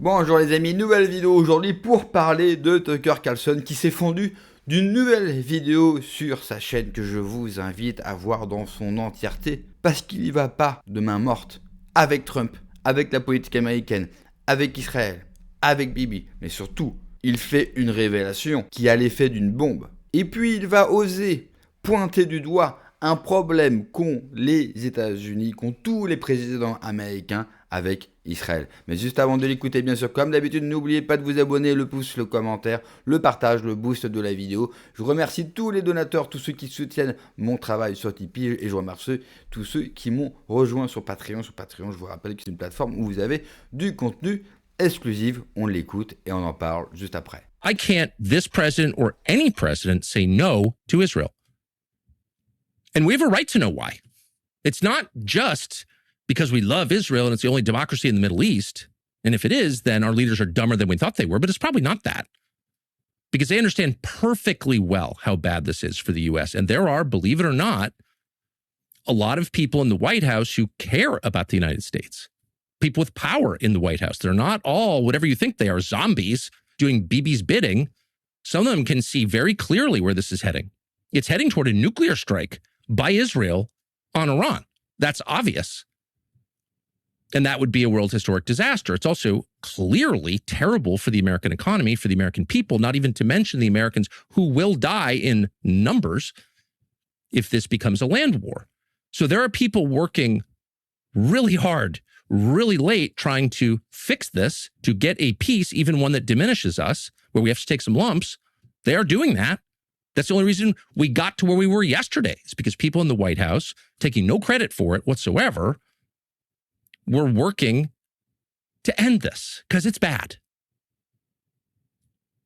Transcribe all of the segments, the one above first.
Bonjour les amis, nouvelle vidéo aujourd'hui pour parler de Tucker Carlson qui s'est fondu d'une nouvelle vidéo sur sa chaîne que je vous invite à voir dans son entièreté parce qu'il n'y va pas de main morte avec Trump, avec la politique américaine, avec Israël, avec Bibi, mais surtout il fait une révélation qui a l'effet d'une bombe. Et puis il va oser pointer du doigt un problème qu'ont les États-Unis, qu'ont tous les présidents américains avec Israël. Mais juste avant de l'écouter, bien sûr, comme d'habitude, n'oubliez pas de vous abonner, le pouce, le commentaire, le partage, le boost de la vidéo. Je remercie tous les donateurs, tous ceux qui soutiennent mon travail sur Tipeee, et je remercie tous ceux qui m'ont rejoint sur Patreon. Sur Patreon, je vous rappelle que c'est une plateforme où vous avez du contenu exclusif. On l'écoute et on en parle juste après. I can't, this president or any president, say no to Israel. And we have a right to know why. It's not just because we love Israel and it's the only democracy in the Middle East. And if it is, then our leaders are dumber than we thought they were, but it's probably not that. Because they understand perfectly well how bad this is for the U.S. And there are, believe it or not, a lot of people in the White House who care about the United States. People with power in the White House. They're not all whatever you think they are, zombies doing Bibi's bidding. Some of them can see very clearly where this is heading. It's heading toward a nuclear strike by Israel on Iran. That's obvious. And that would be a world historic disaster. It's also clearly terrible for the American economy, for the American people, not even to mention the Americans who will die in numbers if this becomes a land war. So there are people working really hard, really late, trying to fix this, to get a peace, even one that diminishes us, where we have to take some lumps. They are doing that. That's the only reason we got to where we were yesterday. It's because people in the White House, taking no credit for it whatsoever, were working to end this because it's bad.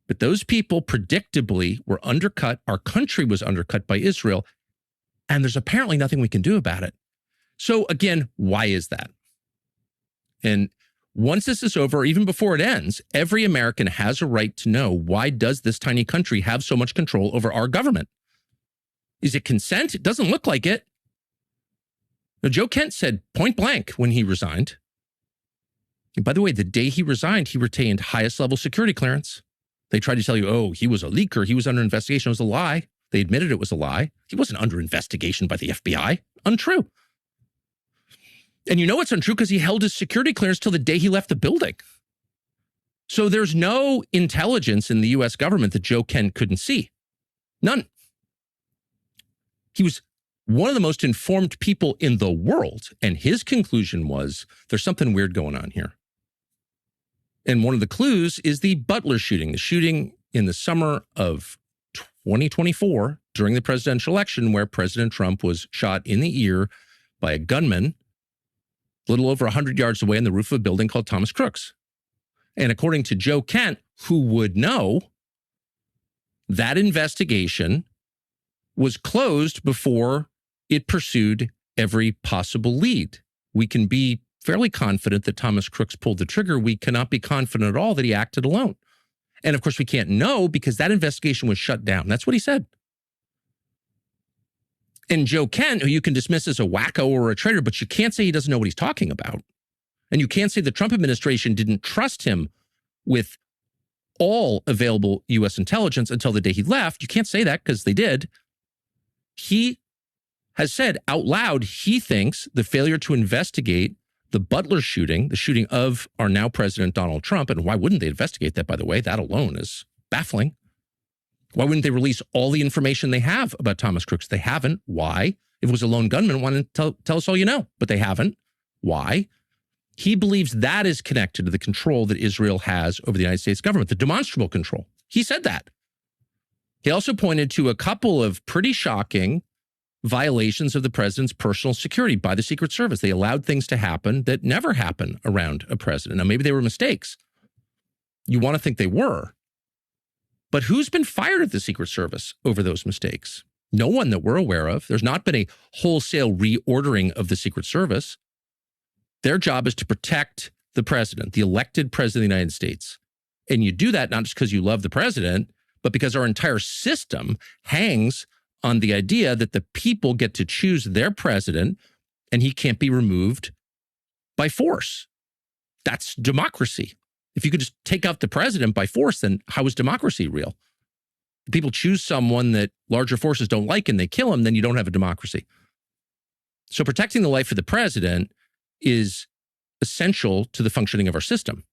But those people predictably were undercut. Our country was undercut by Israel, and there's apparently nothing we can do about it. So again, why is that? And once this is over, even before it ends, every American has a right to know, why does this tiny country have so much control over our government? Is it consent? It doesn't look like it. Now, Joe Kent said point blank when he resigned. And by the way, the day he resigned, he retained highest level security clearance. They tried to tell you, oh, he was a leaker, he was under investigation. It was a lie. They admitted it was a lie. He wasn't under investigation by the FBI. Untrue. And you know it's untrue because he held his security clearance till the day he left the building. So there's no intelligence in the U.S. government that Joe Kent couldn't see. None. He was one of the most informed people in the world. And his conclusion was, there's something weird going on here. And one of the clues is the Butler shooting, the shooting in the summer of 2024 during the presidential election, where President Trump was shot in the ear by a gunman a little over 100 yards away on the roof of a building called Thomas Crook's. And according to Joe Kent, who would know, that investigation was closed before it pursued every possible lead. We can be fairly confident that Thomas Crook's pulled the trigger. We cannot be confident at all that he acted alone. And of course, we can't know because that investigation was shut down. That's what he said. And Joe Kent, who you can dismiss as a wacko or a traitor, but you can't say he doesn't know what he's talking about. And you can't say the Trump administration didn't trust him with all available U.S. intelligence until the day he left. You can't say that because they did. He has said out loud he thinks the failure to investigate the Butler shooting, the shooting of our now president Donald Trump, and why wouldn't they investigate that, by the way? That alone is baffling. Why wouldn't they release all the information they have about Thomas Crook's? They haven't. Why? If it was a lone gunman, why didn't tell us all you know? But they haven't. Why? He believes that is connected to the control that Israel has over the United States government, the demonstrable control. He said that. He also pointed to a couple of pretty shocking violations of the president's personal security by the Secret Service. They allowed things to happen that never happen around a president. Now, maybe they were mistakes. You want to think they were. But who's been fired at the Secret Service over those mistakes? No one that we're aware of. There's not been a wholesale reordering of the Secret Service. Their job is to protect the president, the elected president of the United States. And you do that not just because you love the president, but because our entire system hangs on the idea that the people get to choose their president and he can't be removed by force. That's democracy. If you could just take out the president by force, then how is democracy real? If people choose someone that larger forces don't like and they kill him, then you don't have a democracy. So protecting the life of the president is essential to the functioning of our system.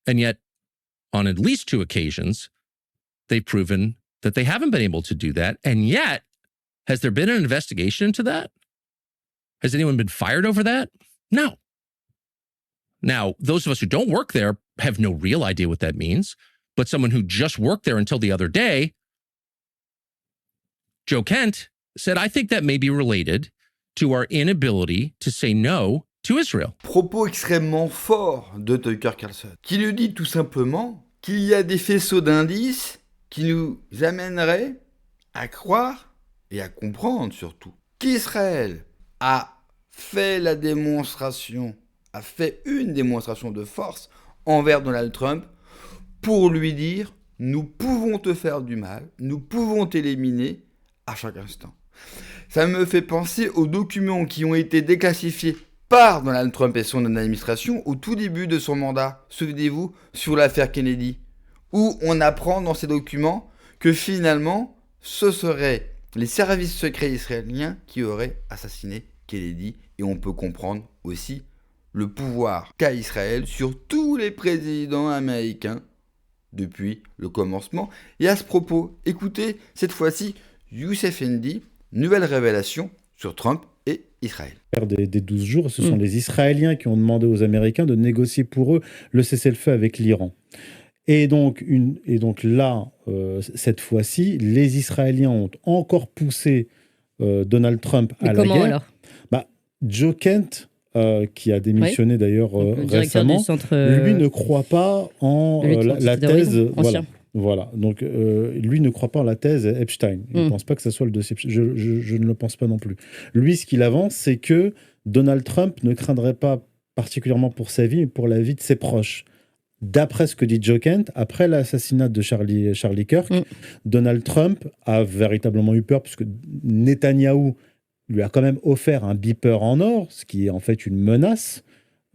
And yet, on at least 2 occasions, they've proven that they haven't been able to do that. And yet, has there been an investigation into that? Has anyone been fired over that? No. Now, those of us who don't work there have no real idea what that means. But someone who just worked there until the other day, Joe Kent, said, I think that may be related to our inability to say no to Israel. Propos extrêmement forts de Tucker Carlson, qui nous dit tout simplement qu'il y a des faisceaux d'indices qui nous amèneraient à croire et à comprendre surtout qu'Israël a fait une démonstration de force envers Donald Trump pour lui dire « Nous pouvons te faire du mal, nous pouvons t'éliminer à chaque instant ». Ça me fait penser aux documents qui ont été déclassifiés par Donald Trump et son administration au tout début de son mandat, souvenez-vous, sur l'affaire Kennedy, où on apprend dans ces documents que finalement, ce seraient les services secrets israéliens qui auraient assassiné Kennedy, et on peut comprendre aussi le pouvoir qu'a Israël sur tous les présidents américains depuis le commencement. Et à ce propos, écoutez cette fois-ci Youssef Indy, nouvelle révélation sur Trump et Israël. Des 12 jours, ce sont les Israéliens qui ont demandé aux Américains de négocier pour eux le cessez-le-feu avec l'Iran. Et donc là, cette fois-ci, les Israéliens ont encore poussé Donald Trump à la guerre. Alors Joe Kent, qui a démissionné d'ailleurs récemment, lui ne croit pas en la thèse. Voilà. Donc lui ne croit pas en la thèse Epstein. Il ne pense pas que ça soit le dossier. Je ne le pense pas non plus. Lui, ce qu'il avance, c'est que Donald Trump ne craindrait pas particulièrement pour sa vie, mais pour la vie de ses proches. D'après ce que dit Joe Kent, après l'assassinat de Charlie Kirk, Donald Trump a véritablement eu peur, puisque Netanyahou lui a quand même offert un beeper en or, ce qui est en fait une menace.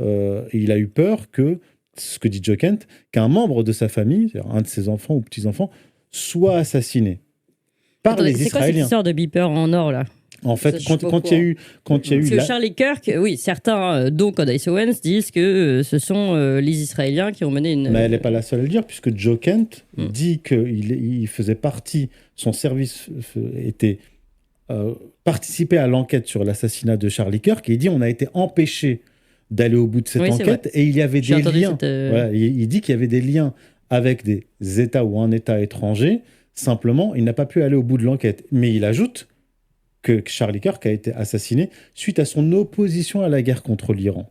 Et il a eu peur que, ce que dit Joe Kent, qu'un membre de sa famille, c'est-à-dire un de ses enfants ou petits-enfants, soit assassiné par les Israéliens. C'est quoi cette histoire de beeper en or, là ? En fait, quand il y a eu... Parce que Charlie Kirk, oui, certains, dont Candace Owens, disent que ce sont les Israéliens qui ont mené une... Mais elle n'est pas la seule à le dire, puisque Joe Kent dit qu'il faisait partie, son service était... participé à l'enquête sur l'assassinat de Charlie Kirk, et il dit on a été empêché d'aller au bout de cette enquête, et il y avait des liens. Voilà, il dit qu'il y avait des liens avec des États ou un État étranger. Simplement, il n'a pas pu aller au bout de l'enquête. Mais il ajoute que Charlie Kirk a été assassiné suite à son opposition à la guerre contre l'Iran.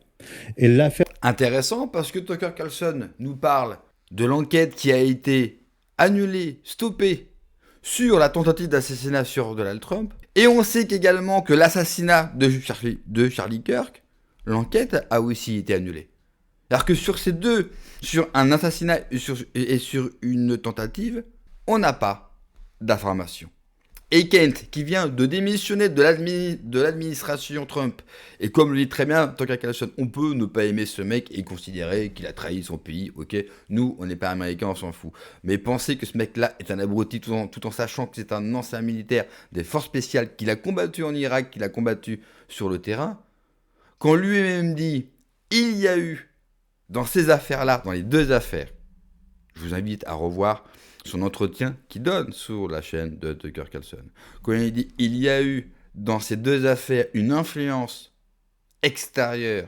Et l'affaire... Intéressant, parce que Tucker Carlson nous parle de l'enquête qui a été annulée, stoppée, sur la tentative d'assassinat sur Donald Trump. Et on sait qu'également que l'assassinat de Charlie Kirk, l'enquête a aussi été annulée. Alors que sur ces deux, sur un assassinat et sur une tentative, on n'a pas d'informations. Et Kent, qui vient de démissionner de l'administration Trump, et comme le dit très bien Tucker Carlson, on peut ne pas aimer ce mec et considérer qu'il a trahi son pays, ok, nous, on n'est pas américains, on s'en fout. Mais penser que ce mec-là est un abruti tout en sachant que c'est un ancien militaire des forces spéciales, qu'il a combattu en Irak, qu'il a combattu sur le terrain, quand lui-même dit, il y a eu, dans ces affaires-là, dans les deux affaires, je vous invite à revoir son entretien qu'il donne sur la chaîne de Tucker Carlson. Quand il dit il y a eu dans ces deux affaires une influence extérieure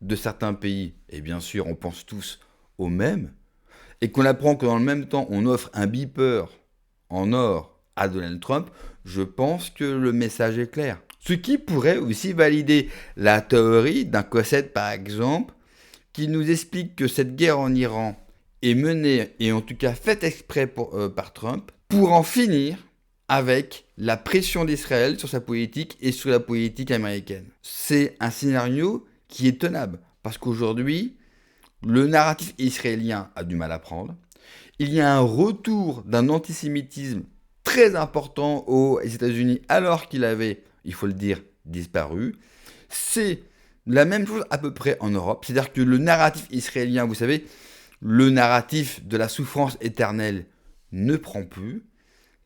de certains pays, et bien sûr on pense tous au même, et qu'on apprend que dans le même temps on offre un beeper en or à Donald Trump, je pense que le message est clair. Ce qui pourrait aussi valider la théorie d'un Cosette par exemple, qui nous explique que cette guerre en Iran est menée, et en tout cas faite exprès par Trump, pour en finir avec la pression d'Israël sur sa politique et sur la politique américaine. C'est un scénario qui est tenable, parce qu'aujourd'hui, le narratif israélien a du mal à prendre. Il y a un retour d'un antisémitisme très important aux États-Unis, alors qu'il avait, il faut le dire, disparu. C'est la même chose à peu près en Europe, c'est-à-dire que le narratif israélien, vous savez, le narratif de la souffrance éternelle ne prend plus,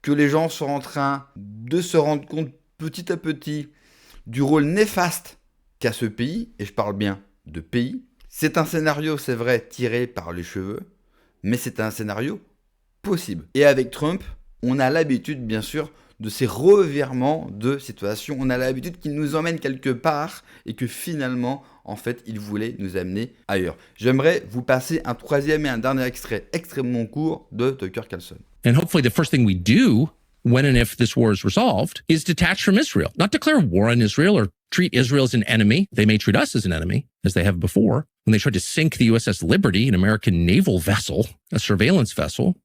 que les gens sont en train de se rendre compte petit à petit du rôle néfaste qu'a ce pays, et je parle bien de pays. C'est un scénario, c'est vrai, tiré par les cheveux, mais c'est un scénario possible. Et avec Trump, on a l'habitude, bien sûr, de ces revirements de situation. On a l'habitude qu'il nous emmène quelque part et que finalement, en fait, il voulait nous amener ailleurs. J'aimerais vous passer un troisième et un dernier extrait extrêmement court de Tucker Carlson. And hopefully the first thing we do when and if this war is resolved is detach from Israel, not declare war on Israel or treat Israel as an enemy. They may treat us as an enemy, as they have before. When they tried to sink the USS Liberty, an American naval vessel, a surveillance vessel,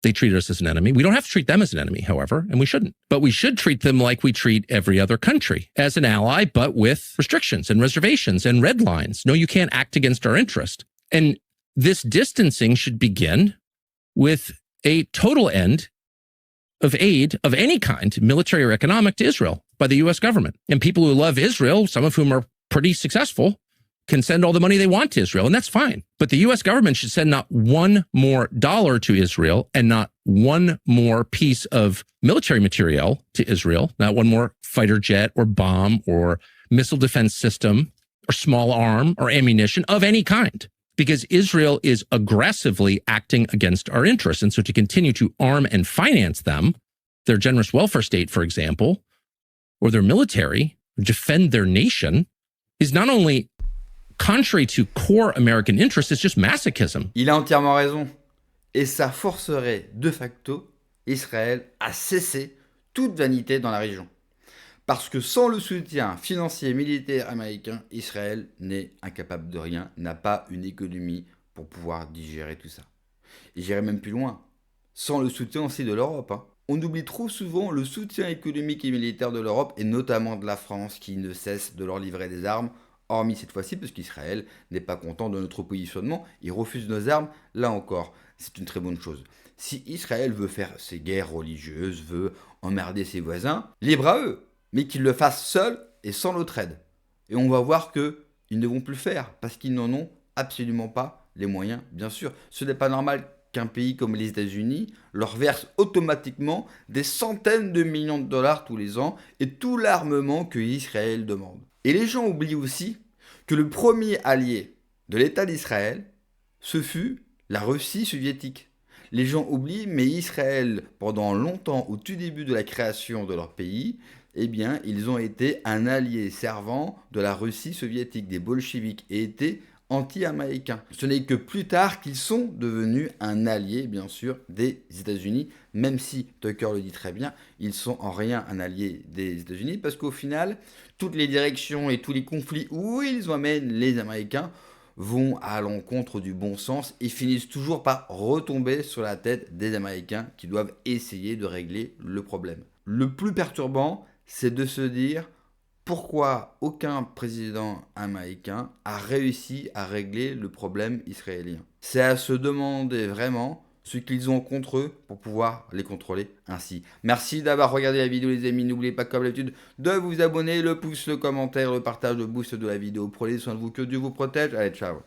they treated us as an enemy. We don't have to treat them as an enemy, however, and we shouldn't. But we should treat them like we treat every other country, as an ally, but with restrictions and reservations and red lines. No, you can't act against our interest. And this distancing should begin with a total end of aid of any kind, military or economic, to Israel by the U.S. government. And people who love Israel, some of whom are pretty successful, can send all the money they want to Israel, and that's fine. But the U.S. government should send not one more dollar to Israel and not one more piece of military material to Israel, not one more fighter jet or bomb or missile defense system or small arm or ammunition of any kind, because Israel is aggressively acting against our interests. And so to continue to arm and finance them, their generous welfare state, for example, or their military, defend their nation, is not only contrary to core American interests, it's just masochism. Il a entièrement raison. Et ça forcerait de facto Israël à cesser toute vanité dans la région. Parce que sans le soutien financier et militaire américain, Israël n'est incapable de rien, n'a pas une économie pour pouvoir digérer tout ça. Et j'irai même plus loin, sans le soutien aussi de l'Europe. On oublie trop souvent le soutien économique et militaire de l'Europe, et notamment de la France, qui ne cesse de leur livrer des armes, hormis cette fois-ci, parce qu'Israël n'est pas content de notre positionnement, il refuse nos armes, là encore, c'est une très bonne chose. Si Israël veut faire ses guerres religieuses, veut emmerder ses voisins, libre à eux, mais qu'ils le fassent seuls et sans notre aide. Et on va voir qu'ils ne vont plus le faire, parce qu'ils n'en ont absolument pas les moyens, bien sûr. Ce n'est pas normal qu'un pays comme les États-Unis leur verse automatiquement des centaines de millions de dollars tous les ans et tout l'armement que Israël demande. Et les gens oublient aussi que le premier allié de l'État d'Israël, ce fut la Russie soviétique. Les gens oublient, mais Israël, pendant longtemps, au tout début de la création de leur pays, eh bien, ils ont été un allié servant de la Russie soviétique, des bolcheviks, et étaient anti-américains. Ce n'est que plus tard qu'ils sont devenus un allié, bien sûr, des États-Unis, même si Tucker le dit très bien, ils sont en rien un allié des États-Unis, parce qu'au final, toutes les directions et tous les conflits où ils emmènent les Américains vont à l'encontre du bon sens et finissent toujours par retomber sur la tête des Américains qui doivent essayer de régler le problème. Le plus perturbant, c'est de se dire pourquoi aucun président américain a réussi à régler le problème israélien. C'est à se demander vraiment ce qu'ils ont contre eux pour pouvoir les contrôler ainsi. Merci d'avoir regardé la vidéo les amis, n'oubliez pas comme d'habitude de vous abonner, le pouce, le commentaire, le partage, le boost de la vidéo. Prenez soin de vous, que Dieu vous protège, allez ciao.